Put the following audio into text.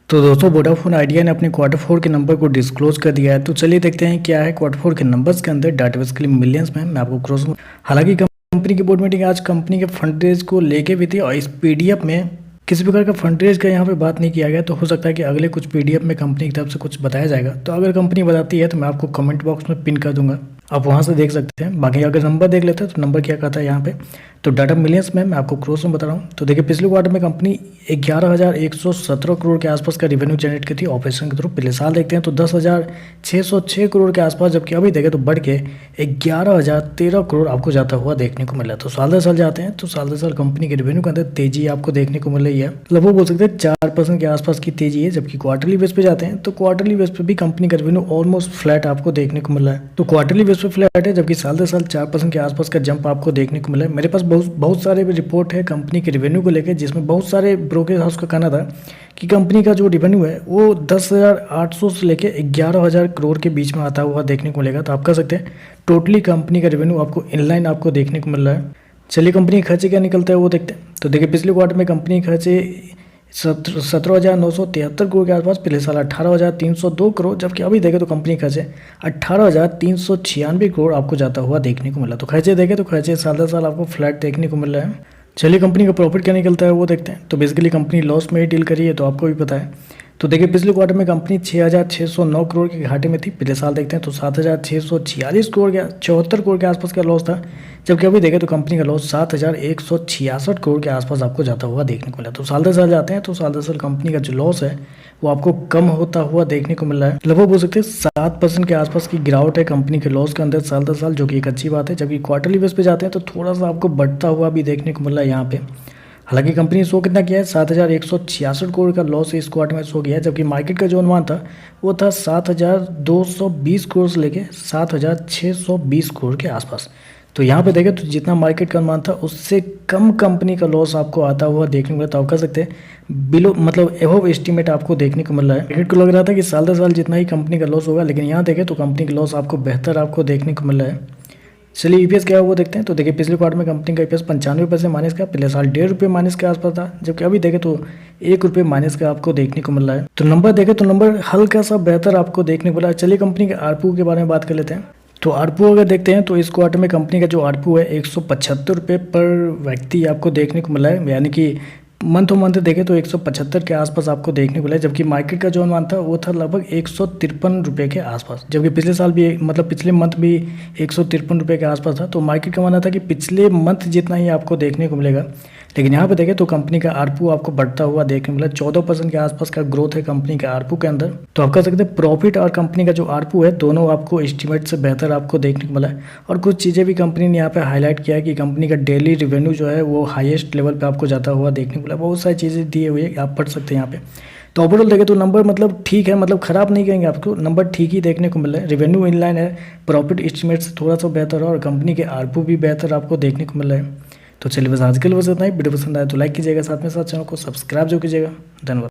तो दोस्तों Vodafone idea ने अपने क्वार्टर फोर के नंबर को डिस्क्लोज कर दिया है। तो चलिए देखते हैं क्या है क्वार्टर फोर के नंबर्स के अंदर। डाटा बेसिकली मिलियंस में मैं आपको क्रॉस। हालांकि कंपनी की बोर्ड मीटिंग आज कंपनी के फंड रेज को लेके भी थी और इस पीडीएफ में किसी प्रकार का फंड रेज का यहाँ पे बात नहीं किया गया। तो हो सकता है कि अगले कुछ पीडीएफ में कंपनी की तरफ से कुछ बताया जाएगा। तो अगर कंपनी बताती है तो मैं आपको कमेंट बॉक्स में पिन कर दूंगा, आप वहाँ से देख सकते हैं। बाकी अगर नंबर देख लेते हैं तो नंबर क्या कहता है यहाँ पे। तो डाटा मिलियंस में मैं आपको क्रॉस में बता रहा हूँ। तो देखिए पिछले क्वार्टर में कंपनी 11,117 करोड़ के आसपास का रिवेन्यू जनरेट की थी ऑपरेशन के थ्रू। पिछले साल देखते हैं तो 10,606 करोड़ के आसपास, जबकि अभी देखें तो बढ़ के 11,013 करोड़ आपको जाता हुआ देखने को मिला। तो साल दर साल जाते हैं तो साल दर साल कंपनी के रिवेन्यू के अंदर तेजी आपको देखने को मिल रही है। लगभग बोल सकते हैं 4% के आसपास की तेजी है। जबकि क्वार्टरली बेस पे जाते हैं तो क्वार्टरली बेस पे भी कंपनी का रिवेन्यू ऑलमोस्ट फ्लैट आपको देखने को मिला है। तो क्वार्टरली बेस पे फ्लैट है, जबकि साल दर साल 4% के आसपास का जंप आपको देखने को मिला है। मेरे पास बहुत सारे रिपोर्ट है कंपनी के रिवेन्यू को लेकर, जिसमें बहुत सारे ब्रोकरेज हाउस का कहना था कि कंपनी का जो रिवेन्यू है वो 10,800 से लेकर 11,000 करोड़ के बीच में आता हुआ देखने को मिलेगा। तो आप कह सकते हैं टोटली कंपनी का रिवेन्यू आपको इनलाइन आपको देखने को मिल रहा है। चलिए कंपनी के खर्चे क्या निकलता है वो देखते हैं। तो देखिए पिछले क्वार्टर में कंपनी के खर्चे 17,973 करोड़ के आसपास, पिछले साल 18,302 करोड़, जबकि अभी देखें तो कंपनी खर्चे 18,396 करोड़ आपको जाता हुआ देखने को मिला। तो खर्चे देखें तो खर्चे साल दर साल आपको फ्लैट देखने को मिल रहा है। चलिए कंपनी का प्रॉफिट क्या निकलता है वो देखते हैं। तो बेसिकली कंपनी लॉस में ही डील करी है, तो आपको भी पता है। तो देखिए पिछले क्वार्टर में कंपनी 6,609 करोड़ के घाटे में थी। पिछले साल देखते हैं तो 7,646 करोड़ के 74 करोड़ के आसपास का लॉस था, जबकि अभी देखें तो कंपनी का लॉस 7,166 करोड़ के आसपास आपको जाता हुआ देखने को मिला। तो साल दर साल जाते हैं तो साल दर साल कंपनी का जो लॉस है वो आपको कम होता हुआ देखने को मिल रहा है। लगभग बोल सकते हैं 7% के आसपास की गिरावट है कंपनी के लॉस के अंदर साल दर साल, जो कि एक अच्छी बात है। जबकि क्वार्टरली बेस पे जाते हैं तो थोड़ा सा आपको बढ़ता हुआ भी देखने को मिल रहा है यहाँ पे। हालांकि कंपनी ने शो कितना किया है, 7,166 करोड़ का लॉस इस क्वार्टर में शो किया है, जबकि मार्केट का जो अनुमान था वो था 7,220 करोड़ से लेके 7,620 करोड़ के आसपास। तो यहाँ पे देखें तो जितना मार्केट का अनुमान था उससे कम कंपनी का लॉस आपको आता हुआ देखने को मिला। तो आप कह सकते हैं बिलो मतलब एबव एस्टीमेट आपको देखने को मिल रहा है। मार्केट को लग रहा था कि साल दर साल जितना ही कंपनी का लॉस होगा, लेकिन यहाँ देखें तो कंपनी का लॉस आपको बेहतर आपको देखने को मिल रहा है। चलिए ईपीएस क्या है वो देखते हैं। तो देखिए पिछले क्वार्टर में कंपनी का ईपीएस 95 पैसे माइनस का, पिछले साल 1.5 रुपये माइनस के आसपास था, जबकि अभी देखें तो 1 रुपये माइनस का आपको देखने को मिल रहा है। तो नंबर देखें तो नंबर हल्का सा बेहतर आपको देखने को मिला है। चलिए कंपनी के आरपू के बारे में बात कर लेते हैं। तो आरपू अगर देखते हैं तो इस क्वार्टर में कंपनी का जो आरपू है 175 रुपये पर व्यक्ति आपको देखने को मिला है, यानी कि मंथ टू मंथ देखें तो 175 के आसपास आपको देखने को मिला है। जबकि मार्केट का जो अनुमान था वो था लगभग 153 रुपये के आसपास, जबकि पिछले साल भी मतलब पिछले मंथ भी 153 रुपये के आसपास था। तो मार्केट का मानना था कि पिछले मंथ जितना ही आपको देखने को मिलेगा, लेकिन यहाँ पे देखें तो कंपनी का आरपू आपको बढ़ता हुआ देखने को मिला। 14% के आसपास का ग्रोथ है कंपनी के आरपू के अंदर। तो आप कह सकते हैं प्रॉफिट और कंपनी का जो आरपू है दोनों आपको एस्टीमेट से बेहतर आपको देखने को मिला है। और कुछ चीज़ें भी कंपनी ने यहाँ पे हाईलाइट किया है कि कंपनी का डेली रिवेन्यू जो है वो हाईएस्ट लेवल पे आपको जाता हुआ देखने को मिला। बहुत सारी चीज़ें दी हुई है, आप पढ़ सकते हैं यहाँ पे। तो ओवरऑल देखें तो नंबर मतलब ठीक है, मतलब खराब नहीं कहेंगे, आपको नंबर ठीक ही देखने को मिल रहा है। रेवेन्यू इनलाइन है, प्रॉफिट एस्टीमेट से थोड़ा सा बेहतर है और कंपनी के आरपू भी बेहतर आपको देखने को मिल रहा है। तो चलिए बस आज के लिए बस इतना ही। वीडियो पसंद आए तो लाइक कीजिएगा, साथ में साथ चैनल को सब्सक्राइब जो कीजिएगा। धन्यवाद।